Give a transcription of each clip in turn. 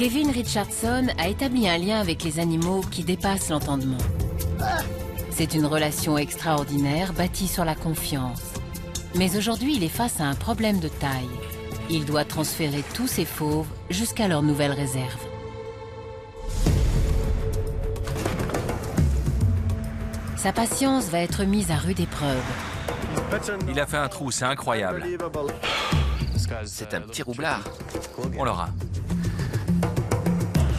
Kevin Richardson a établi un lien avec les animaux qui dépasse l'entendement. C'est une relation extraordinaire bâtie sur la confiance. Mais aujourd'hui, il est face à un problème de taille. Il doit transférer tous ses fauves jusqu'à leur nouvelle réserve. Sa patience va être mise à rude épreuve. Il a fait un trou, c'est incroyable. C'est un petit roublard. On l'aura.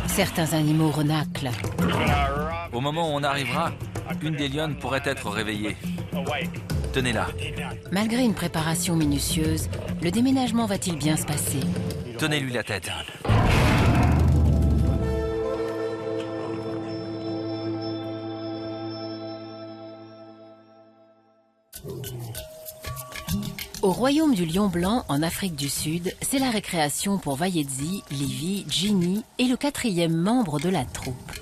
Certains animaux renâclent. Au moment où on arrivera, une des lionnes pourrait être réveillée. Tenez-la. Malgré une préparation minutieuse, le déménagement va-t-il bien se passer? Tenez-lui la tête. Au royaume du lion blanc, en Afrique du Sud, c'est la récréation pour Vayezi, Livy, Ginny et le 4e membre de la troupe.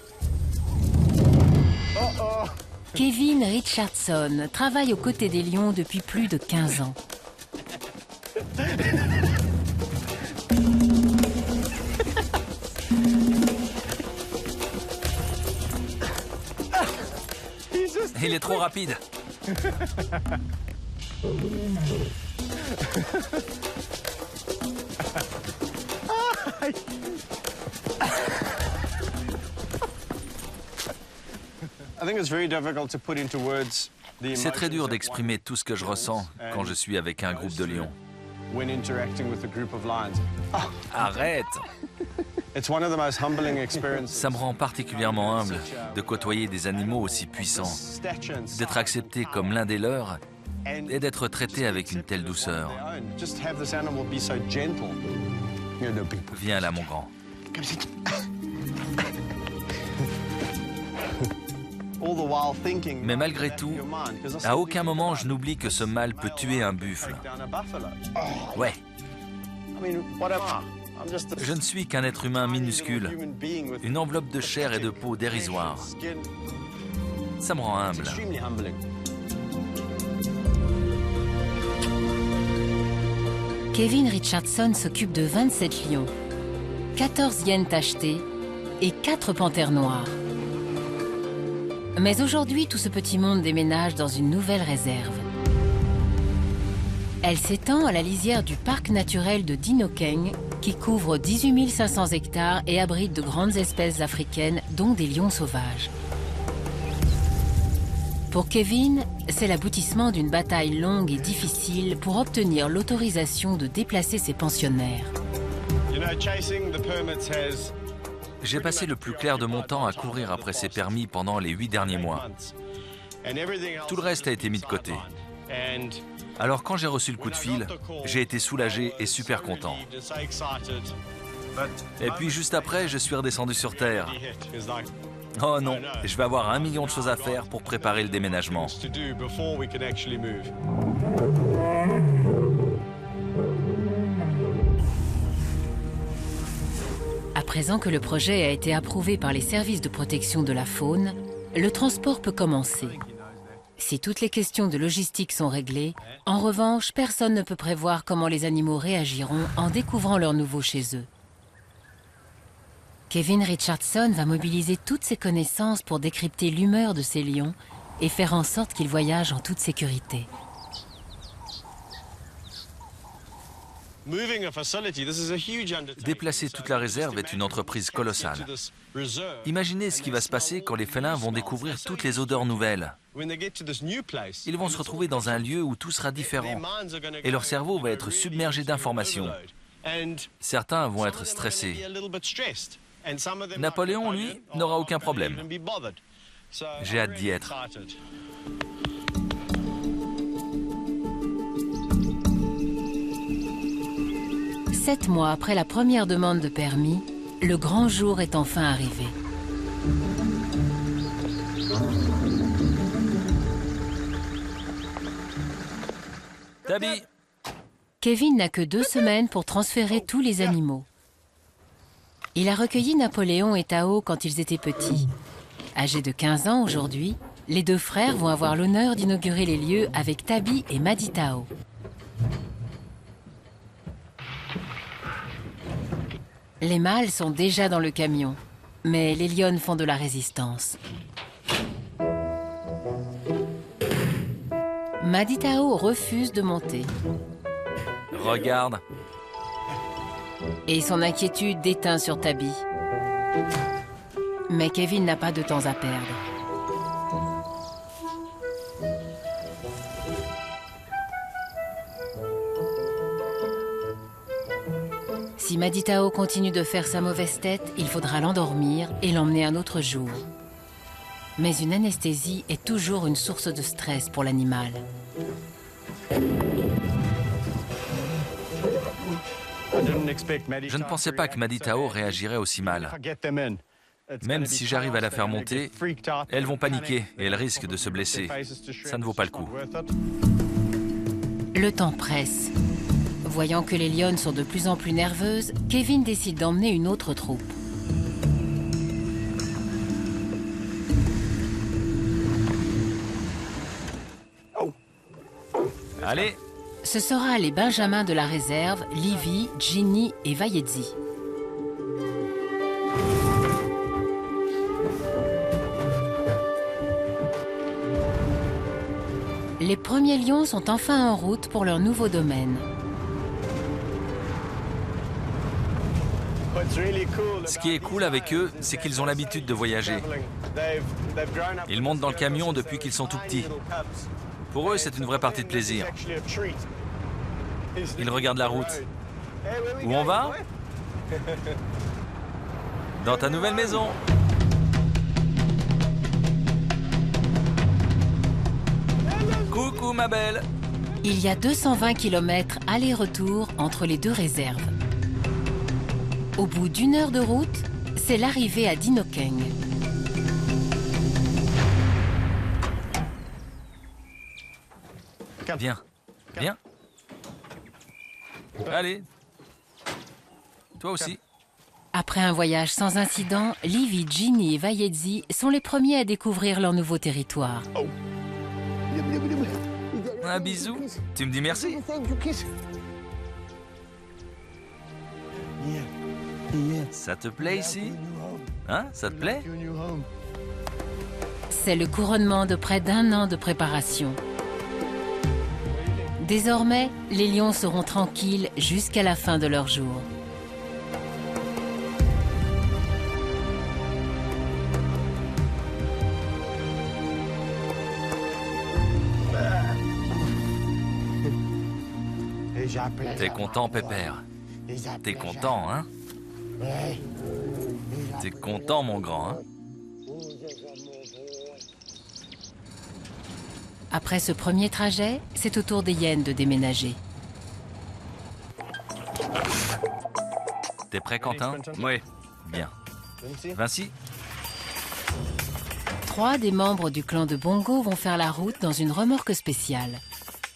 Kevin Richardson travaille aux côtés des lions depuis plus de 15 ans. Il est trop rapide. C'est très dur d'exprimer tout ce que je ressens quand je suis avec un groupe de lions. Arrête! Ça me rend particulièrement humble de côtoyer des animaux aussi puissants, d'être accepté comme l'un des leurs et d'être traité avec une telle douceur. Viens là, mon grand. Mais malgré tout, à aucun moment je n'oublie que ce mâle peut tuer un buffle. Ouais. Je ne suis qu'un être humain minuscule, une enveloppe de chair et de peau dérisoire. Ça me rend humble. Kevin Richardson s'occupe de 27 lions, 14 hyènes tachetées et 4 panthères noires. Mais aujourd'hui, tout ce petit monde déménage dans une nouvelle réserve. Elle s'étend à la lisière du parc naturel de Dinokeng, qui couvre 18 500 hectares et abrite de grandes espèces africaines, dont des lions sauvages. Pour Kevin, c'est l'aboutissement d'une bataille longue et difficile pour obtenir l'autorisation de déplacer ses pensionnaires. J'ai passé le plus clair de mon temps à courir après ces permis pendant les 8 derniers mois. Tout le reste a été mis de côté. Alors quand j'ai reçu le coup de fil, j'ai été soulagé et super content. Et puis juste après, je suis redescendu sur Terre. Oh non, je vais avoir 1 million de choses à faire pour préparer le déménagement. À présent que le projet a été approuvé par les services de protection de la faune, le transport peut commencer. Si toutes les questions de logistique sont réglées, en revanche, personne ne peut prévoir comment les animaux réagiront en découvrant leur nouveau chez eux. Kevin Richardson va mobiliser toutes ses connaissances pour décrypter l'humeur de ces lions et faire en sorte qu'ils voyagent en toute sécurité. Déplacer toute la réserve est une entreprise colossale. Imaginez ce qui va se passer quand les félins vont découvrir toutes les odeurs nouvelles. Ils vont se retrouver dans un lieu où tout sera différent et leur cerveau va être submergé d'informations. Certains vont être stressés. Napoléon, lui, n'aura aucun problème. J'ai hâte d'y être. Sept mois après la première demande de permis, le grand jour est enfin arrivé. Tabi! Kevin n'a que 2 semaines pour transférer tous les animaux. Il a recueilli Napoléon et Tao quand ils étaient petits. Âgés de 15 ans aujourd'hui, les 2 frères vont avoir l'honneur d'inaugurer les lieux avec Tabi et Madi Tao. Les mâles sont déjà dans le camion, mais les lionnes font de la résistance. Maditao refuse de monter. Regarde. Et son inquiétude déteint sur Tabi. Mais Kevin n'a pas de temps à perdre. Si Maditao continue de faire sa mauvaise tête, il faudra l'endormir et l'emmener un autre jour. Mais une anesthésie est toujours une source de stress pour l'animal. Je ne pensais pas que Maditao réagirait aussi mal. Même si j'arrive à la faire monter, elles vont paniquer et elles risquent de se blesser. Ça ne vaut pas le coup. Le temps presse. Voyant que les lionnes sont de plus en plus nerveuses, Kevin décide d'emmener une autre troupe. Allez! Ce sera les benjamins de la réserve, Livy, Ginny et Vayedzi. Les premiers lions sont enfin en route pour leur nouveau domaine. Ce qui est cool avec eux, c'est qu'ils ont l'habitude de voyager. Ils montent dans le camion depuis qu'ils sont tout petits. Pour eux, c'est une vraie partie de plaisir. Ils regardent la route. Où on va? Dans ta nouvelle maison. Coucou ma belle. Il y a 220 km aller-retour entre les deux réserves. Au bout d'1 heure de route, c'est l'arrivée à Dinokeng. Viens, viens. Allez. Toi aussi. Après un voyage sans incident, Livy, Ginny et Vayedzi sont les premiers à découvrir leur nouveau territoire. Un bisou. Tu me dis merci? Ça te plaît ici? Hein? Ça te plaît? C'est le couronnement de près d'1 an de préparation. Désormais, les lions seront tranquilles jusqu'à la fin de leur jour. T'es content, Pépère? T'es content, hein? T'es content, mon grand, hein? Après ce premier trajet, c'est au tour des hyènes de déménager. T'es prêt, Quentin? Oui. Bien. Vinci? 3 des membres du clan de Bongo vont faire la route dans une remorque spéciale.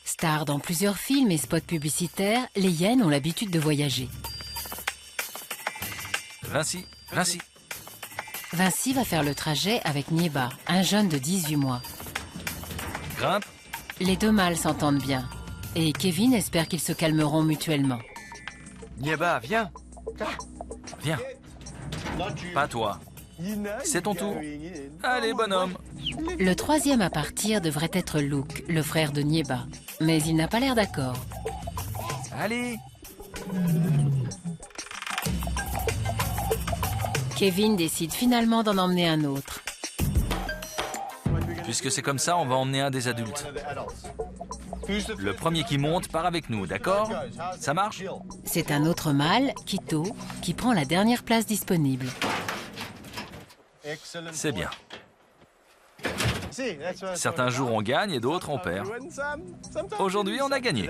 Stars dans plusieurs films et spots publicitaires, les hyènes ont l'habitude de voyager. Vinci, Vinci. Vinci va faire le trajet avec Nieba, un jeune de 18 mois. Grimpe. Les deux mâles s'entendent bien. Et Kevin espère qu'ils se calmeront mutuellement. Nieba, viens. Viens. Pas toi. C'est ton tour. Allez, bonhomme. Le 3e à partir devrait être Luke, le frère de Nieba. Mais il n'a pas l'air d'accord. Allez. Kevin décide finalement d'en emmener un autre. Puisque c'est comme ça, on va emmener un des adultes. Le premier qui monte part avec nous, d'accord? Ça marche? C'est un autre mâle, Kito, qui prend la dernière place disponible. C'est bien. Certains jours on gagne et d'autres on perd. Aujourd'hui on a gagné.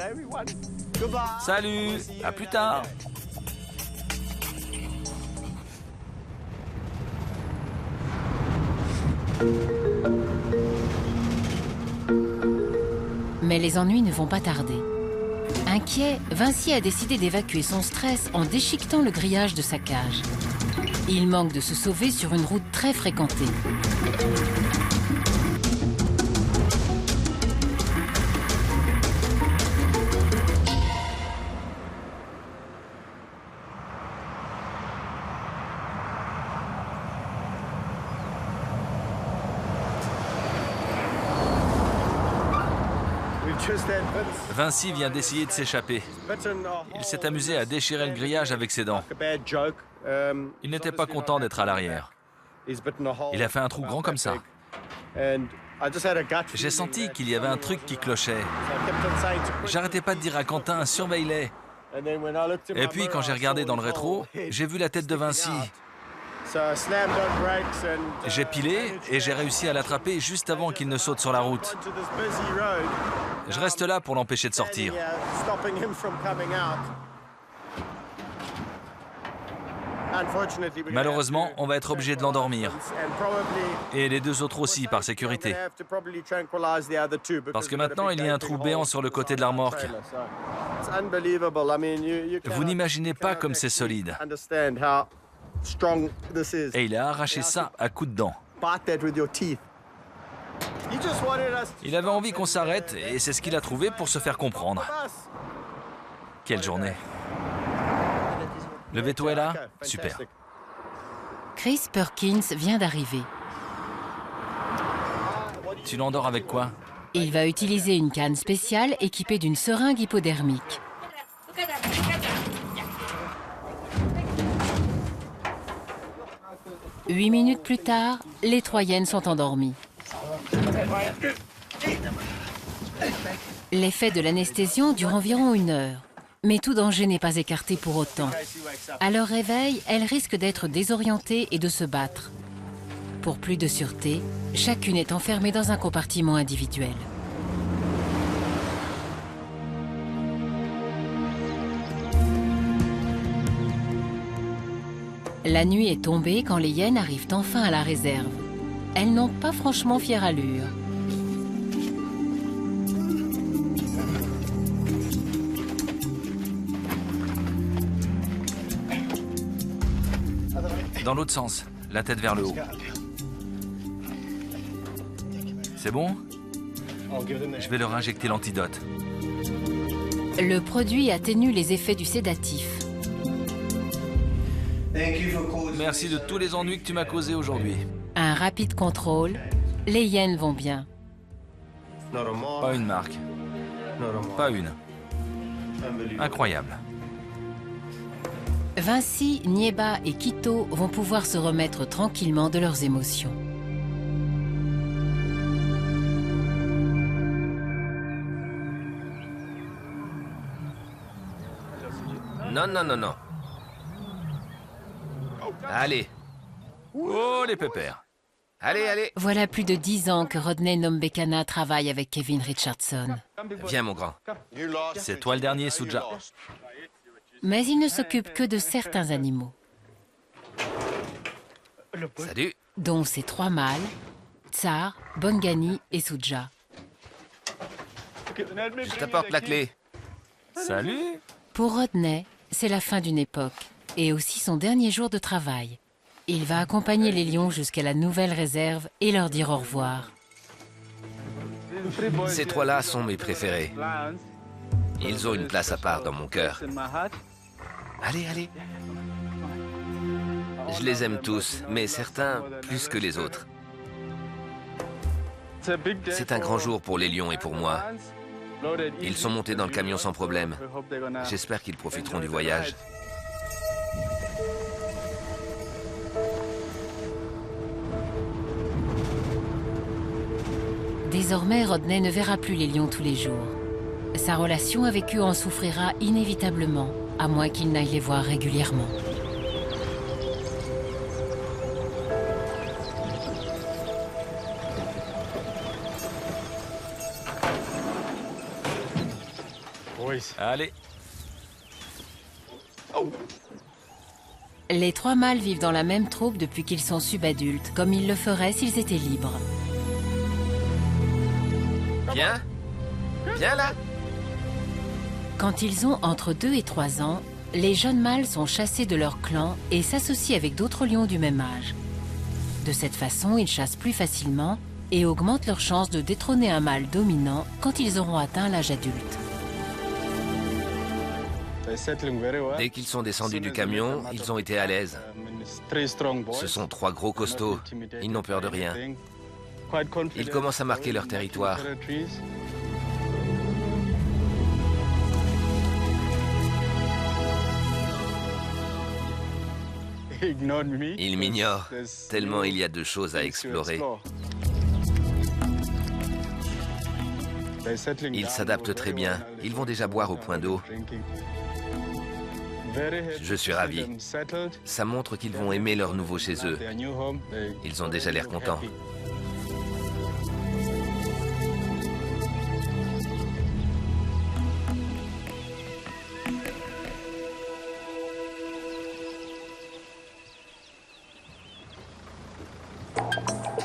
Salut, à plus tard. Mais les ennuis ne vont pas tarder. Inquiet, Vinci a décidé d'évacuer son stress en déchiquetant le grillage de sa cage. Il manque de se sauver sur une route très fréquentée. Vinci vient d'essayer de s'échapper. Il s'est amusé à déchirer le grillage avec ses dents. Il n'était pas content d'être à l'arrière. Il a fait un trou grand comme ça. J'ai senti qu'il y avait un truc qui clochait. J'arrêtais pas de dire à Quentin, surveille-les. Et puis, quand j'ai regardé dans le rétro, j'ai vu la tête de Vinci. J'ai pilé et j'ai réussi à l'attraper juste avant qu'il ne saute sur la route. Je reste là pour l'empêcher de sortir. Malheureusement, on va être obligé de l'endormir. Et les deux autres aussi, par sécurité. Parce que maintenant, il y a un trou béant sur le côté de la remorque. Vous n'imaginez pas comme c'est solide. Et il a arraché ça à coups de dents. Il avait envie qu'on s'arrête et c'est ce qu'il a trouvé pour se faire comprendre. Quelle journée. Le veto est là? Super. Chris Perkins vient d'arriver. Tu l'endors avec quoi? Il va utiliser une canne spéciale équipée d'une seringue hypodermique. Huit minutes plus tard, les trois hyènes sont endormies. L'effet de l'anesthésion dure environ 1 heure. Mais tout danger n'est pas écarté pour autant. À leur réveil, elles risquent d'être désorientées et de se battre. Pour plus de sûreté, chacune est enfermée dans un compartiment individuel. La nuit est tombée quand les hyènes arrivent enfin à la réserve. Elles n'ont pas franchement fière allure. Dans l'autre sens, la tête vers le haut. C'est bon? Je vais leur injecter l'antidote. Le produit atténue les effets du sédatif. Merci de tous les ennuis que tu m'as causés aujourd'hui. Un rapide contrôle, les hyènes vont bien. Pas une marque. Pas une. Incroyable. Vinci, Nieba et Quito vont pouvoir se remettre tranquillement de leurs émotions. Non, non, non, non. Allez. Oh, les pépères. Allez, allez. Voilà plus de 10 ans que Rodney Nombekana travaille avec Kevin Richardson. Viens, mon grand. C'est toi le dernier, Suja. Mais il ne s'occupe que de certains animaux, Salut. dont ses 3 mâles, Tsar, Bongani et Suja. Je t'apporte la clé. Salut. Pour Rodney, c'est la fin d'une époque et aussi son dernier jour de travail. Il va accompagner les lions jusqu'à la nouvelle réserve et leur dire au revoir. Ces 3-là sont mes préférés. Ils ont une place à part dans mon cœur. Allez, allez. Je les aime tous, mais certains plus que les autres. C'est un grand jour pour les lions et pour moi. Ils sont montés dans le camion sans problème. J'espère qu'ils profiteront du voyage. Désormais, Rodney ne verra plus les lions tous les jours. Sa relation avec eux en souffrira inévitablement, à moins qu'il n'aille les voir régulièrement. Allez. Les 3 mâles vivent dans la même troupe depuis qu'ils sont subadultes, comme ils le feraient s'ils étaient libres. Viens. Viens là. Quand ils ont entre 2 et 3 ans, les jeunes mâles sont chassés de leur clan et s'associent avec d'autres lions du même âge. De cette façon, ils chassent plus facilement et augmentent leurs chances de détrôner un mâle dominant quand ils auront atteint l'âge adulte. Dès qu'ils sont descendus du camion, ils ont été à l'aise. Ce sont 3 gros costauds. Ils n'ont peur de rien. Ils commencent à marquer leur territoire. Il m'ignore, tellement il y a de choses à explorer. Ils s'adaptent très bien. Ils vont déjà boire au point d'eau. Je suis ravi. Ça montre qu'ils vont aimer leur nouveau chez eux. Ils ont déjà l'air contents.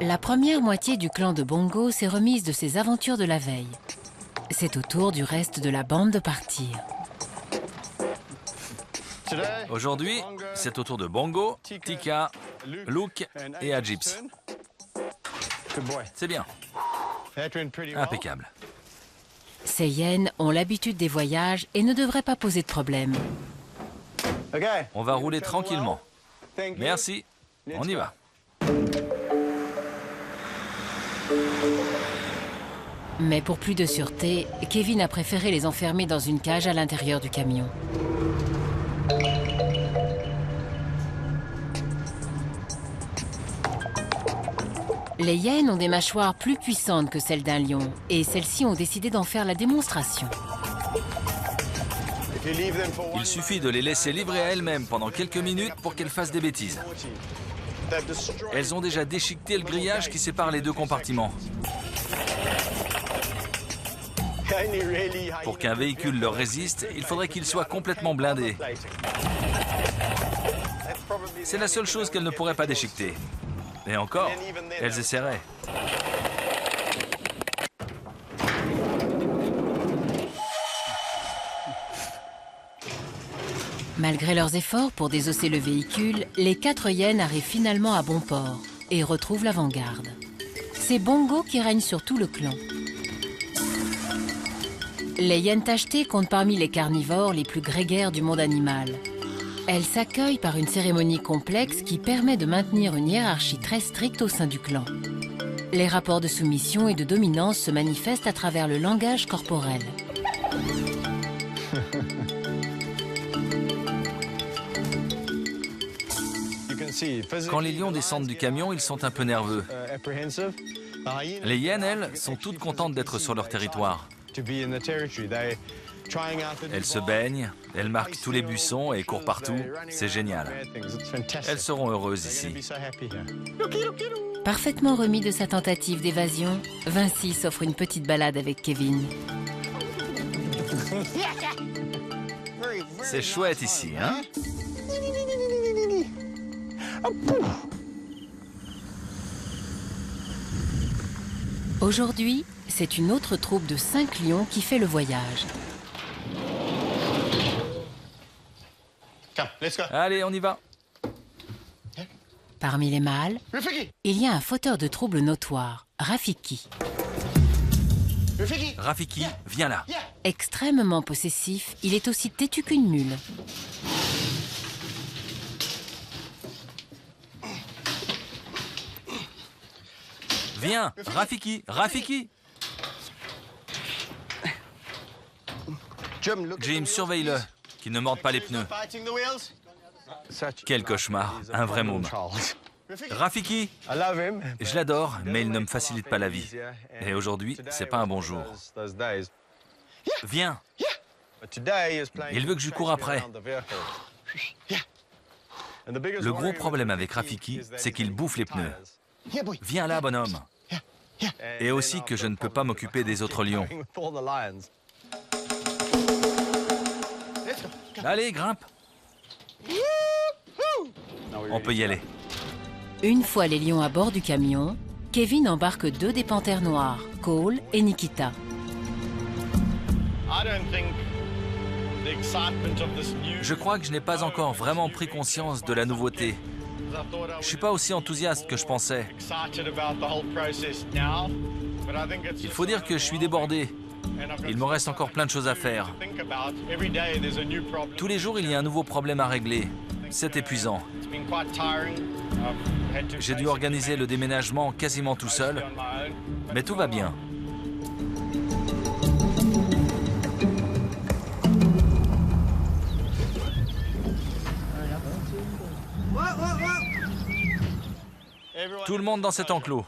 La première moitié du clan de Bongo s'est remise de ses aventures de la veille. C'est au tour du reste de la bande de partir. Aujourd'hui, c'est au tour de Bongo, Tika, Luke et Ajips. C'est bien. Impeccable. Ces hyènes ont l'habitude des voyages et ne devraient pas poser de problème. On va rouler tranquillement. Merci. On y va. Mais pour plus de sûreté, Kevin a préféré les enfermer dans une cage à l'intérieur du camion. Les hyènes ont des mâchoires plus puissantes que celles d'un lion, et celles-ci ont décidé d'en faire la démonstration. Il suffit de les laisser livrer à elles-mêmes pendant quelques minutes pour qu'elles fassent des bêtises. Elles ont déjà déchiqueté le grillage qui sépare les deux compartiments. Pour qu'un véhicule leur résiste, il faudrait qu'il soit complètement blindé. C'est la seule chose qu'elles ne pourraient pas déchiqueter. Et encore, elles essaieraient. Malgré leurs efforts pour désosser le véhicule, les 4 hyènes arrivent finalement à bon port et retrouvent l'avant-garde. C'est Bongo qui règne sur tout le clan. Les hyènes tachetées comptent parmi les carnivores les plus grégaires du monde animal. Elles s'accueillent par une cérémonie complexe qui permet de maintenir une hiérarchie très stricte au sein du clan. Les rapports de soumission et de dominance se manifestent à travers le langage corporel. Quand les lions descendent du camion, ils sont un peu nerveux. Les hyènes, elles, sont toutes contentes d'être sur leur territoire. Elles se baignent, elles marquent tous les buissons et courent partout. C'est génial. Elles seront heureuses ici. Parfaitement remis de sa tentative d'évasion, Vinci s'offre une petite balade avec Kevin. C'est chouette ici, hein? Aujourd'hui, c'est une autre troupe de 5 lions qui fait le voyage. Allez, on y va. Parmi les mâles, il y a un fauteur de troubles notoire, Rafiki. Rafiki, viens là. Extrêmement possessif, il est aussi têtu qu'une mule. Viens, Rafiki, Rafiki. Jim, surveille-le, qu'il ne morde pas les pneus. Quel cauchemar, un vrai môme. Rafiki, je l'adore, mais il ne me facilite pas la vie. Et aujourd'hui, c'est pas un bon jour. Viens. Il veut que je cours après. Le gros problème avec Rafiki, c'est qu'il bouffe les pneus. Viens là, bonhomme. Et aussi que je ne peux pas m'occuper des autres lions. Allez, grimpe. On peut y aller. Une fois les lions à bord du camion, Kevin embarque 2 des panthères noires, Cole et Nikita. Je crois que je n'ai pas encore vraiment pris conscience de la nouveauté. Je suis pas aussi enthousiaste que je pensais. Il faut dire que je suis débordé. Il me reste encore plein de choses à faire. Tous les jours, il y a un nouveau problème à régler. C'est épuisant. J'ai dû organiser le déménagement quasiment tout seul, mais tout va bien. Tout le monde dans cet enclos.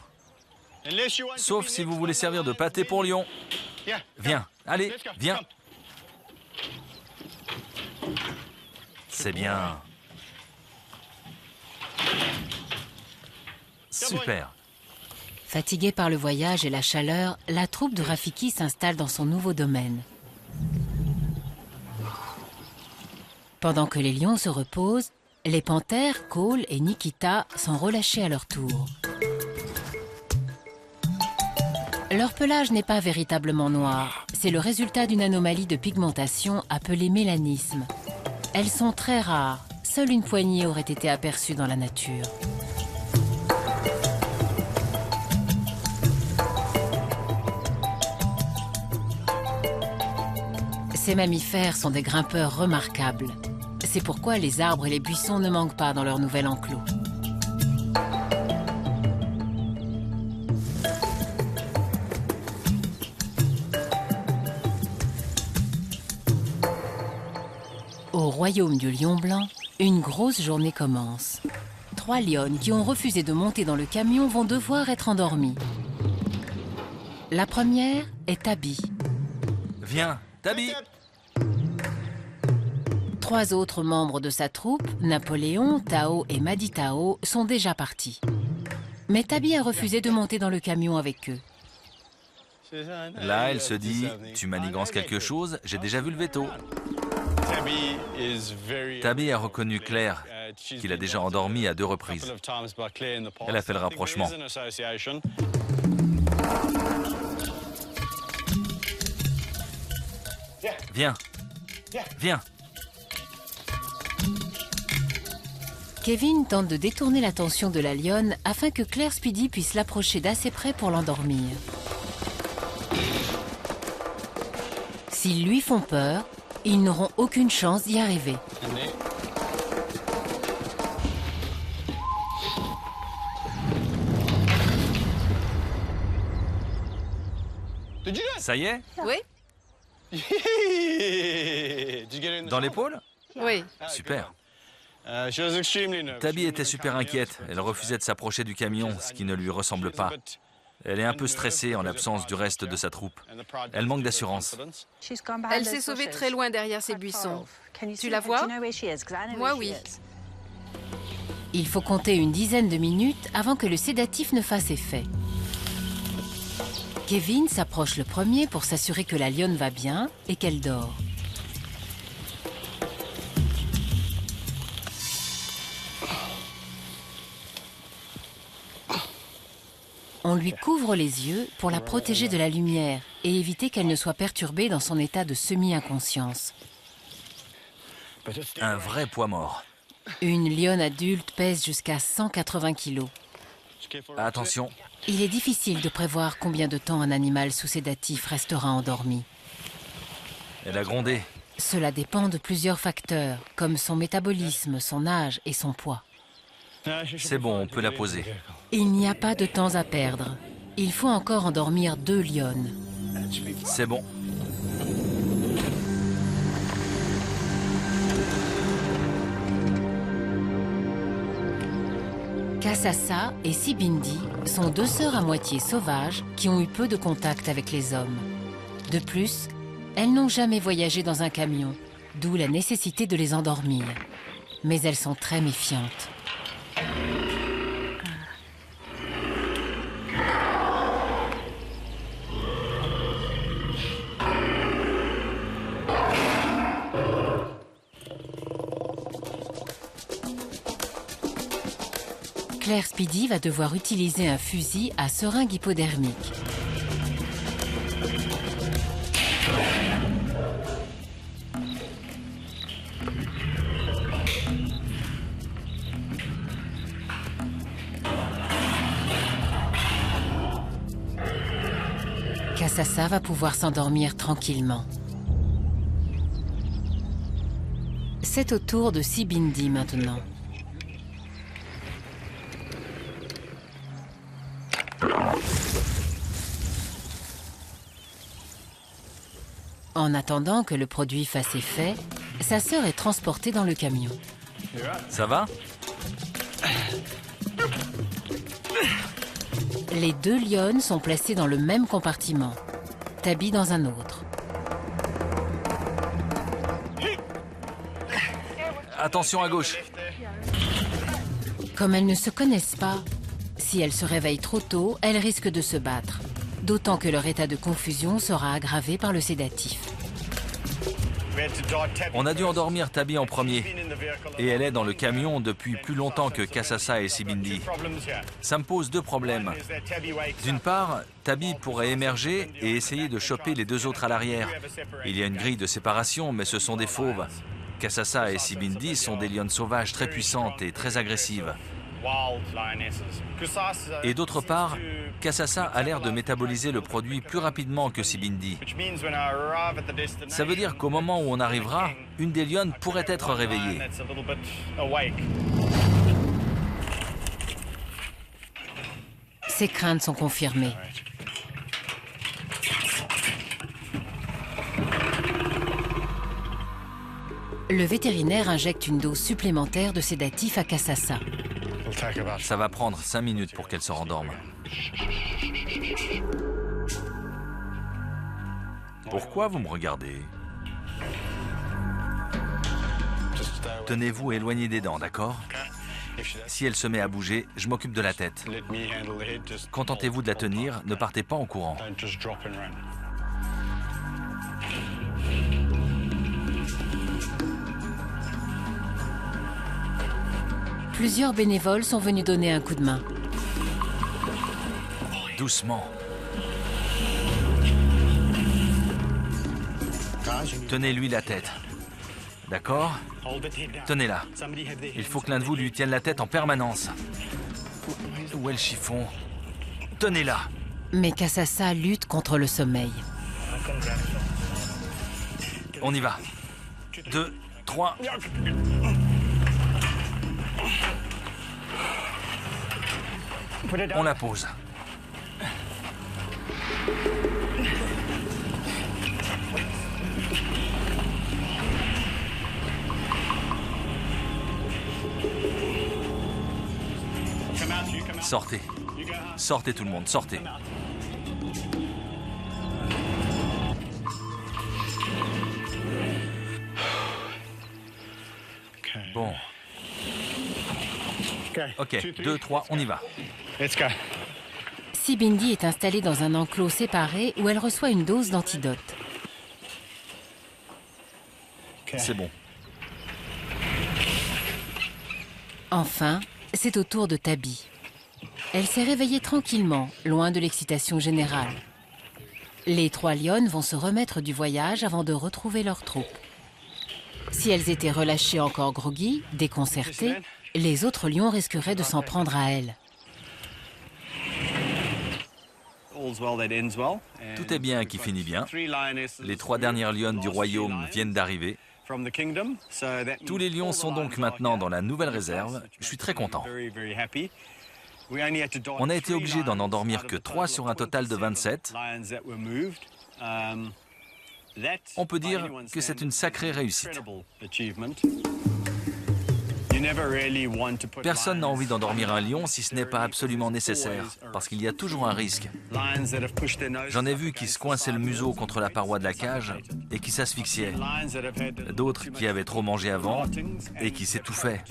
Sauf si vous voulez servir de pâté pour lion. Viens, allez, viens. C'est bien. Super. Fatiguée par le voyage et la chaleur, la troupe de Rafiki s'installe dans son nouveau domaine. Pendant que les lions se reposent, les panthères, Cole et Nikita, sont relâchés à leur tour. Leur pelage n'est pas véritablement noir. C'est le résultat d'une anomalie de pigmentation appelée mélanisme. Elles sont très rares. Seule une poignée aurait été aperçue dans la nature. Ces mammifères sont des grimpeurs remarquables. C'est pourquoi les arbres et les buissons ne manquent pas dans leur nouvel enclos. Au royaume du lion blanc, une grosse journée commence. 3 lionnes qui ont refusé de monter dans le camion vont devoir être endormies. La première est Tabi. Viens, Tabi. 3 autres membres de sa troupe, Napoléon, Tao et Maditao, sont déjà partis. Mais Tabi a refusé de monter dans le camion avec eux. Là, elle se dit, tu manigances quelque chose, j'ai déjà vu le veto. Tabi a reconnu Claire, qu'il a déjà endormi à 2 reprises. Elle a fait le rapprochement. Viens, viens. Kevin tente de détourner l'attention de la lionne afin que Claire Speedy puisse l'approcher d'assez près pour l'endormir. S'ils lui font peur, ils n'auront aucune chance d'y arriver. Ça y est? Oui, Dans l'épaule? oui. Super. Tabi était super inquiète. Elle refusait de s'approcher du camion, ce qui ne lui ressemble pas. Elle est un peu stressée en l'absence du reste de sa troupe. Elle manque d'assurance. Elle s'est sauvée très loin derrière ces buissons. Tu la vois? Moi, oui. Il faut compter une dizaine de minutes avant que le sédatif ne fasse effet. Kevin s'approche le premier pour s'assurer que la lionne va bien et qu'elle dort. On lui couvre les yeux pour la protéger de la lumière et éviter qu'elle ne soit perturbée dans son état de semi-inconscience. Un vrai poids mort. Une lionne adulte pèse jusqu'à 180 kilos. Attention. Il est difficile de prévoir combien de temps un animal sous sédatif restera endormi. Elle a grondé. Cela dépend de plusieurs facteurs, comme son métabolisme, son âge et son poids. C'est bon, on peut la poser. Il n'y a pas de temps à perdre. Il faut encore endormir 2 lionnes. C'est bon. Kasasa et Sibindi sont 2 sœurs à moitié sauvages qui ont eu peu de contact avec les hommes. De plus, elles n'ont jamais voyagé dans un camion, d'où la nécessité de les endormir. Mais elles sont très méfiantes. Claire Speedy va devoir utiliser un fusil à seringue hypodermique. Kasasa va pouvoir s'endormir tranquillement. C'est au tour de Sibindi maintenant. En attendant que le produit fasse effet, sa sœur est transportée dans le camion. Ça va? Les deux lionnes sont placées dans le même compartiment, Tabby dans un autre. Attention à gauche. Comme elles ne se connaissent pas, si elles se réveillent trop tôt, elles risquent de se battre. D'autant que leur état de confusion sera aggravé par le sédatif. On a dû endormir Tabby en premier. Et elle est dans le camion depuis plus longtemps que Kasasa et Sibindi. Ça me pose deux problèmes. D'une part, Tabby pourrait émerger et essayer de choper les deux autres à l'arrière. Il y a une grille de séparation, mais ce sont des fauves. Kasasa et Sibindi sont des lionnes sauvages très puissantes et très agressives. Et d'autre part, Kasasa a l'air de métaboliser le produit plus rapidement que Sibindi. Ça veut dire qu'au moment où on arrivera, une des lionnes pourrait être réveillée. Ces craintes sont confirmées. Le vétérinaire injecte une dose supplémentaire de sédatif à Kasasa. Ça va prendre 5 minutes pour qu'elle se rendorme. Pourquoi vous me regardez? Tenez-vous éloigné des dents, d'accord? Si elle se met à bouger, je m'occupe de la tête. Contentez-vous de la tenir, ne partez pas en courant. Plusieurs bénévoles sont venus donner un coup de main. Doucement. Tenez-lui la tête. D'accord? Tenez-la. Il faut que l'un de vous lui tienne la tête en permanence. Où est le chiffon? Tenez-la. Mais Kasasa lutte contre le sommeil. On y va. 2, 3... On la pose. Sortez. Sortez tout le monde, sortez. Bon. Ok, 2, 3, on y va. Sibindi est installée dans un enclos séparé où elle reçoit une dose d'antidote. C'est bon. Enfin, c'est au tour de Tabby. Elle s'est réveillée tranquillement, loin de l'excitation générale. Les 3 lionnes vont se remettre du voyage avant de retrouver leur troupe. Si elles étaient relâchées encore groggy, déconcertées, les autres lions risqueraient de s'en prendre à elles. Tout est bien qui finit bien. Les 3 dernières lionnes du royaume viennent d'arriver. Tous les lions sont donc maintenant dans la nouvelle réserve. Je suis très content. On a été obligé d'en endormir que 3 sur un total de 27. On peut dire que c'est une sacrée réussite. Personne n'a envie d'endormir un lion si ce n'est pas absolument nécessaire, parce qu'il y a toujours un risque. J'en ai vu qui se coinçaient le museau contre la paroi de la cage et qui s'asphyxiaient. D'autres qui avaient trop mangé avant et qui s'étouffaient.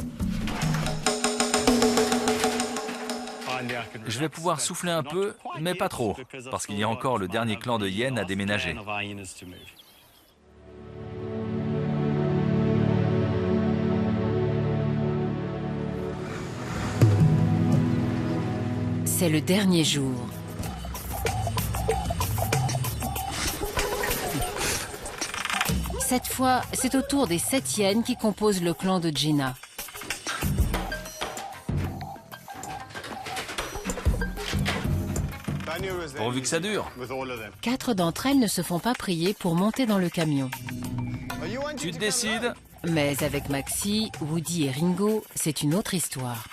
Je vais pouvoir souffler un peu, mais pas trop, parce qu'il y a encore le dernier clan de hyènes à déménager. C'est le dernier jour. Cette fois, c'est au tour des 7 hyènes qui composent le clan de Gina. Pourvu que ça dure. 4 d'entre elles ne se font pas prier pour monter dans le camion. Tu te décides? Mais avec Maxi, Woody et Ringo, c'est une autre histoire.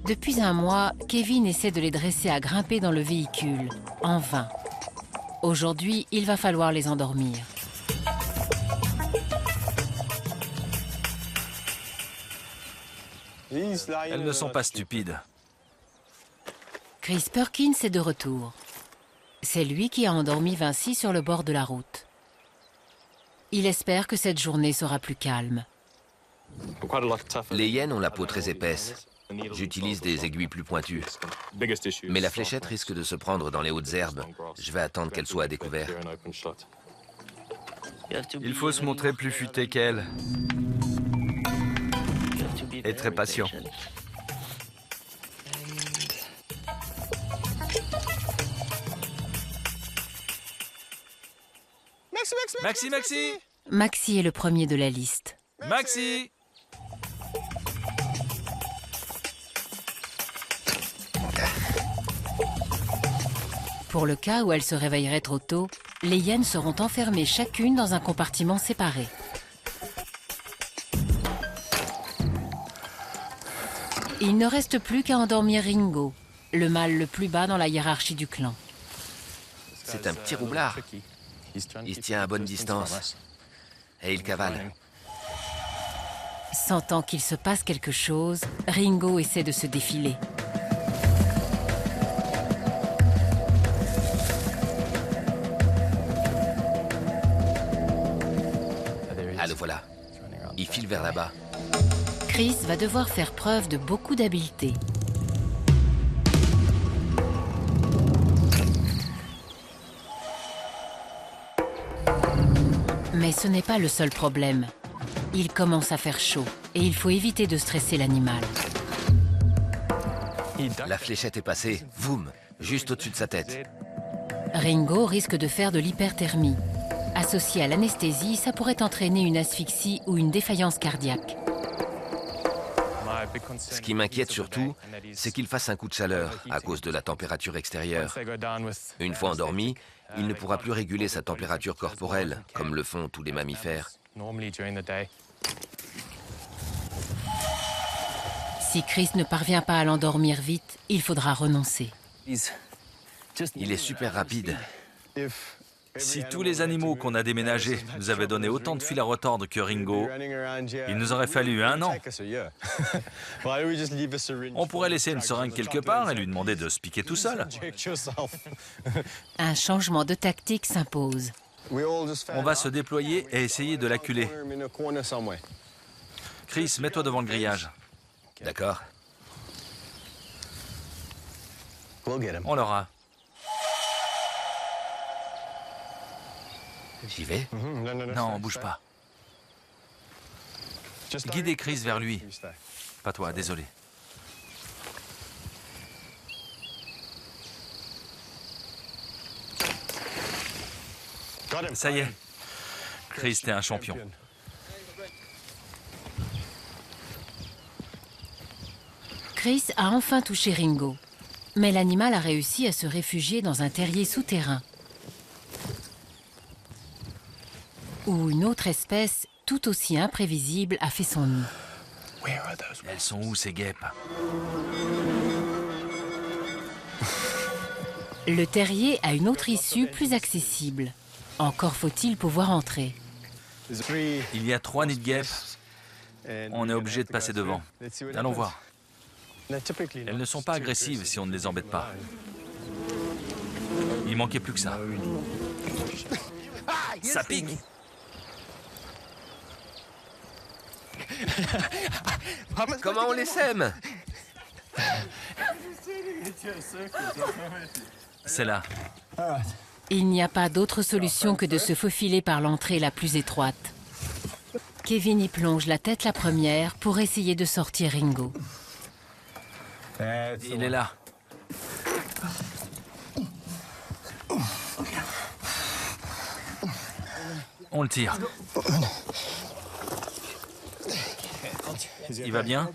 Depuis un mois, Kevin essaie de les dresser à grimper dans le véhicule, en vain. Aujourd'hui, il va falloir les endormir. Elles ne sont pas stupides. Chris Perkins est de retour. C'est lui qui a endormi Vinci sur le bord de la route. Il espère que cette journée sera plus calme. Les hyènes ont la peau très épaisse. J'utilise des aiguilles plus pointues. Mais la fléchette risque de se prendre dans les hautes herbes. Je vais attendre qu'elle soit à découvert. Il faut se montrer plus futé qu'elle. Et très patient. Maxi, Maxi! Maxi est le premier de la liste. Maxi! Pour le cas où elle se réveillerait trop tôt, les hyènes seront enfermées chacune dans un compartiment séparé. Il ne reste plus qu'à endormir Ringo, le mâle le plus bas dans la hiérarchie du clan. C'est un petit roublard. Il se tient à bonne distance. Et il cavale. Sentant qu'il se passe quelque chose, Ringo essaie de se défiler. Ah, le voilà. Il file vers là-bas. Chris va devoir faire preuve de beaucoup d'habileté. Mais ce n'est pas le seul problème. Il commence à faire chaud et il faut éviter de stresser l'animal. La fléchette est passée. Voum! Juste au-dessus de sa tête. Ringo risque de faire de l'hyperthermie. Associé à l'anesthésie, ça pourrait entraîner une asphyxie ou une défaillance cardiaque. Ce qui m'inquiète surtout, c'est qu'il fasse un coup de chaleur à cause de la température extérieure. Une fois endormi, il ne pourra plus réguler sa température corporelle, comme le font tous les mammifères. Si Chris ne parvient pas à l'endormir vite, il faudra renoncer. Il est super rapide. Si tous les animaux qu'on a déménagés nous avaient donné autant de fil à retordre que Ringo, il nous aurait fallu 1 an. On pourrait laisser une seringue quelque part et lui demander de se piquer tout seul. Un changement de tactique s'impose. On va se déployer et essayer de l'acculer. Chris, mets-toi devant le grillage. D'accord? On l'aura. J'y vais? Non, bouge pas. Guidez Chris vers lui. Pas toi, désolé. Ça y est. Chris, t'es un champion. Chris a enfin touché Ringo. Mais l'animal a réussi à se réfugier dans un terrier souterrain. Où une autre espèce, tout aussi imprévisible, a fait son nid. Elles sont où, ces guêpes? Le terrier a une autre issue plus accessible. Encore faut-il pouvoir entrer. Il y a 3 nids de guêpes. On est obligé de passer devant. Allons voir. Elles ne sont pas agressives si on ne les embête pas. Il manquait plus que ça. Ça pique! Comment on les sème? C'est là. Il n'y a pas d'autre solution que de se faufiler par l'entrée la plus étroite. Kevin y plonge la tête la première pour essayer de sortir Ringo. Il est là. On le tire. Il va bien?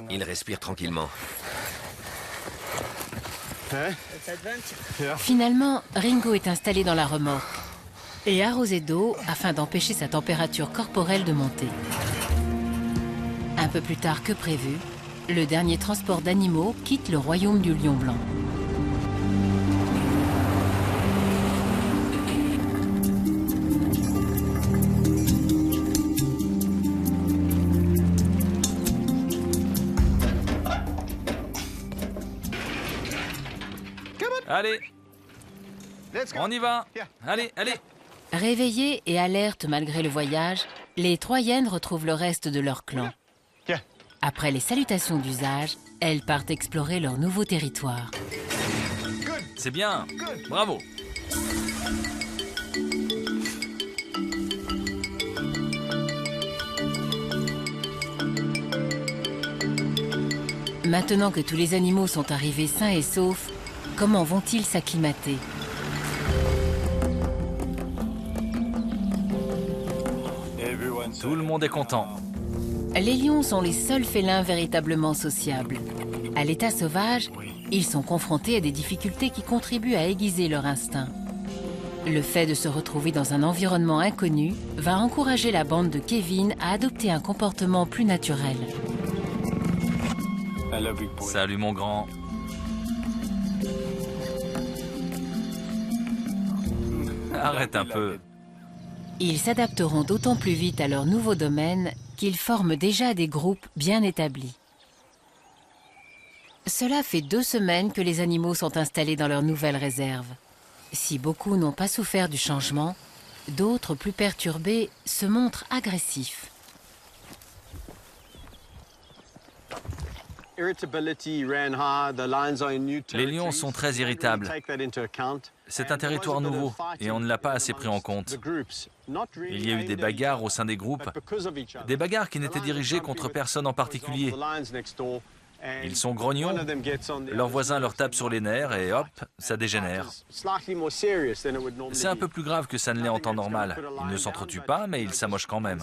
Il respire tranquillement. Finalement, Ringo est installé dans la remorque et arrosé d'eau afin d'empêcher sa température corporelle de monter. Un peu plus tard que prévu, le dernier transport d'animaux quitte le royaume du lion blanc. Allez, on y va. Allez, allez. Réveillées et alertes malgré le voyage, les 3 hyènes retrouvent le reste de leur clan. Après les salutations d'usage, elles partent explorer leur nouveau territoire. C'est bien, bravo. Maintenant que tous les animaux sont arrivés sains et saufs, comment vont-ils s'acclimater? Tout le monde est content. Les lions sont les seuls félins véritablement sociables. À l'état sauvage, ils sont confrontés à des difficultés qui contribuent à aiguiser leur instinct. Le fait de se retrouver dans un environnement inconnu va encourager la bande de Kevin à adopter un comportement plus naturel. Salut mon grand. Arrête un peu. Ils s'adapteront d'autant plus vite à leur nouveau domaine qu'ils forment déjà des groupes bien établis. Cela fait 2 semaines que les animaux sont installés dans leur nouvelle réserve. Si beaucoup n'ont pas souffert du changement, d'autres plus perturbés se montrent agressifs. Les lions sont très irritables. C'est un territoire nouveau et on ne l'a pas assez pris en compte. Il y a eu des bagarres au sein des groupes, des bagarres qui n'étaient dirigées contre personne en particulier. Ils sont grognons, leurs voisins leur tapent sur les nerfs et hop, ça dégénère. C'est un peu plus grave que ça ne l'est en temps normal. Ils ne s'entretuent pas, mais ils s'amochent quand même.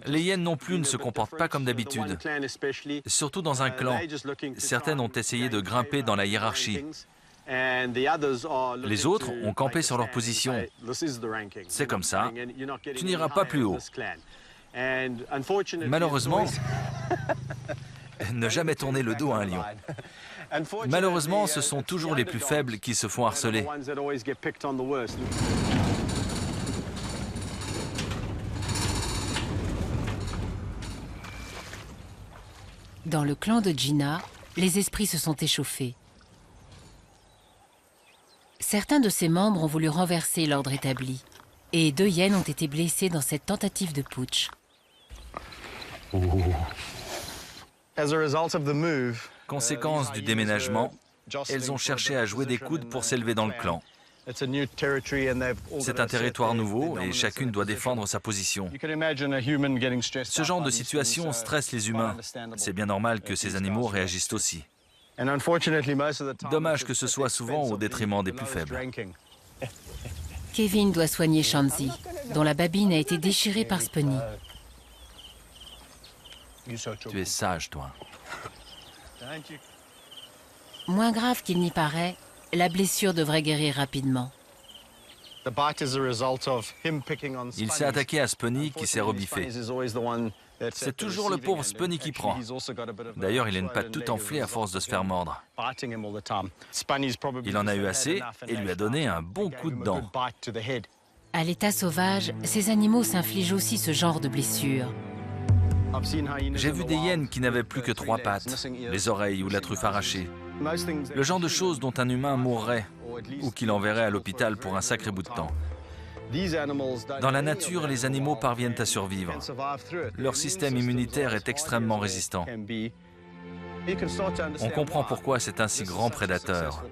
Les hyènes non plus ne se comportent pas comme d'habitude, surtout dans un clan. Certaines ont essayé de grimper dans la hiérarchie. Les autres ont campé sur leur position. C'est comme ça, tu n'iras pas plus haut. Malheureusement, ne jamais tourner le dos à un lion. Malheureusement, ce sont toujours les plus faibles qui se font harceler. Dans le clan de Gina, les esprits se sont échauffés. Certains de ses membres ont voulu renverser l'ordre établi, et 2 hyènes ont été blessées dans cette tentative de putsch. Conséquence du déménagement, elles ont cherché à jouer des coudes pour s'élever dans le clan. C'est un territoire nouveau et chacune doit défendre sa position. Ce genre de situation stresse les humains. C'est bien normal que ces animaux réagissent aussi. Dommage que ce soit souvent au détriment des plus faibles. Kevin doit soigner Shanzi, dont la babine a été déchirée par Spunny. Tu es sage, toi. Moins grave qu'il n'y paraît, la blessure devrait guérir rapidement. Il s'est attaqué à Spunny qui s'est rebiffé. C'est toujours le pauvre Spunny qui prend. D'ailleurs, il a une patte toute enflée à force de se faire mordre. Il en a eu assez et lui a donné un bon coup de dent. À l'état sauvage, ces animaux s'infligent aussi ce genre de blessures. J'ai vu des hyènes qui n'avaient plus que 3 pattes, les oreilles ou la truffe arrachée. Le genre de choses dont un humain mourrait ou qu'il enverrait à l'hôpital pour un sacré bout de temps. Dans la nature, les animaux parviennent à survivre. Leur système immunitaire est extrêmement résistant. On comprend pourquoi c'est un si grand prédateur.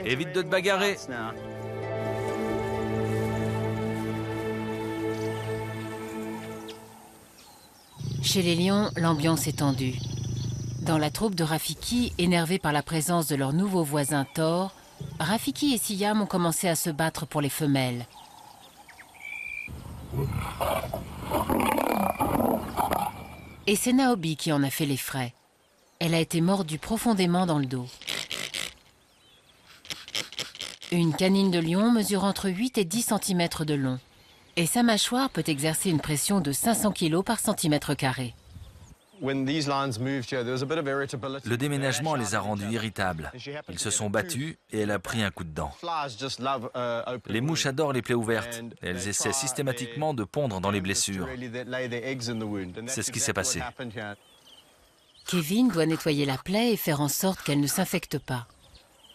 Évite de te bagarrer. Chez les lions, l'ambiance est tendue. Dans la troupe de Rafiki, énervés par la présence de leur nouveau voisin Thor, Rafiki et Siam ont commencé à se battre pour les femelles. Et c'est Naobi qui en a fait les frais. Elle a été mordue profondément dans le dos. Une canine de lion mesure entre 8 et 10 cm de long. Et sa mâchoire peut exercer une pression de 500 kg par centimètre carré. Le déménagement les a rendus irritables. Ils se sont battus et elle a pris un coup de dent. Les mouches adorent les plaies ouvertes et elles essaient systématiquement de pondre dans les blessures. C'est ce qui s'est passé. Kevin doit nettoyer la plaie et faire en sorte qu'elle ne s'infecte pas.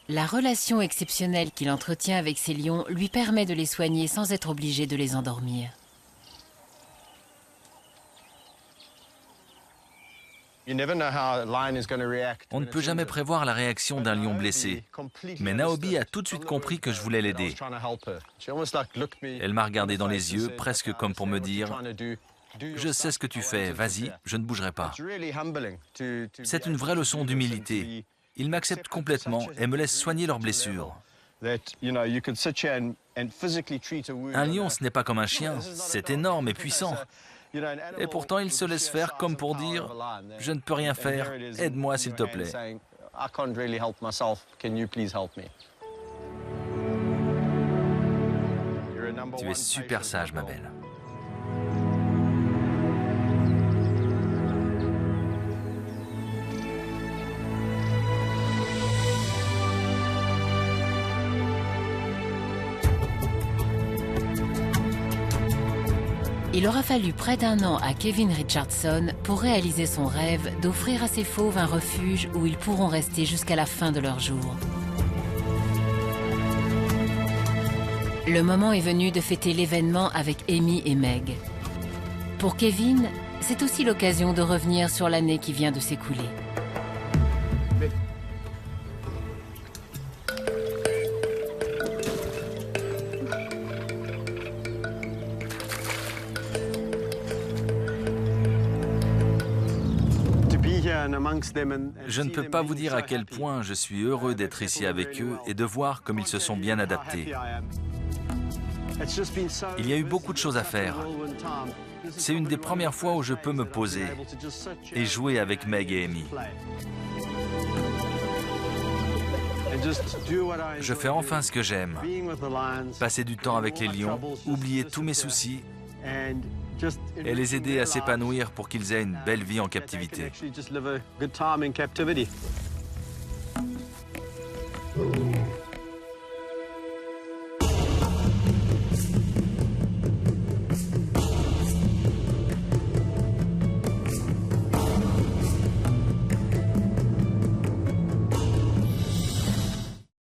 La relation exceptionnelle qu'il entretient avec ses lions lui permet de les soigner sans être obligé de les endormir. On ne peut jamais prévoir la réaction d'un lion blessé. Mais Naomi a tout de suite compris que je voulais l'aider. Elle m'a regardé dans les yeux, presque comme pour me dire « Je sais ce que tu fais, vas-y, je ne bougerai pas ». C'est une vraie leçon d'humilité. Ils m'acceptent complètement et me laissent soigner leurs blessures. Un lion, ce n'est pas comme un chien, c'est énorme et puissant. Et pourtant, il se laisse faire comme pour dire « Je ne peux rien faire, aide-moi s'il te plaît ». Tu es super sage, ma belle. Il aura fallu près d'1 an à Kevin Richardson pour réaliser son rêve d'offrir à ses fauves un refuge où ils pourront rester jusqu'à la fin de leur jour. Le moment est venu de fêter l'événement avec Amy et Meg. Pour Kevin, c'est aussi l'occasion de revenir sur l'année qui vient de s'écouler. Je ne peux pas vous dire à quel point je suis heureux d'être ici avec eux et de voir comme ils se sont bien adaptés. Il y a eu beaucoup de choses à faire. C'est une des premières fois où je peux me poser et jouer avec Meg et Amy. Je fais enfin ce que j'aime. Passer du temps avec les lions, oublier tous mes soucis et les aider à s'épanouir pour qu'ils aient une belle vie en captivité.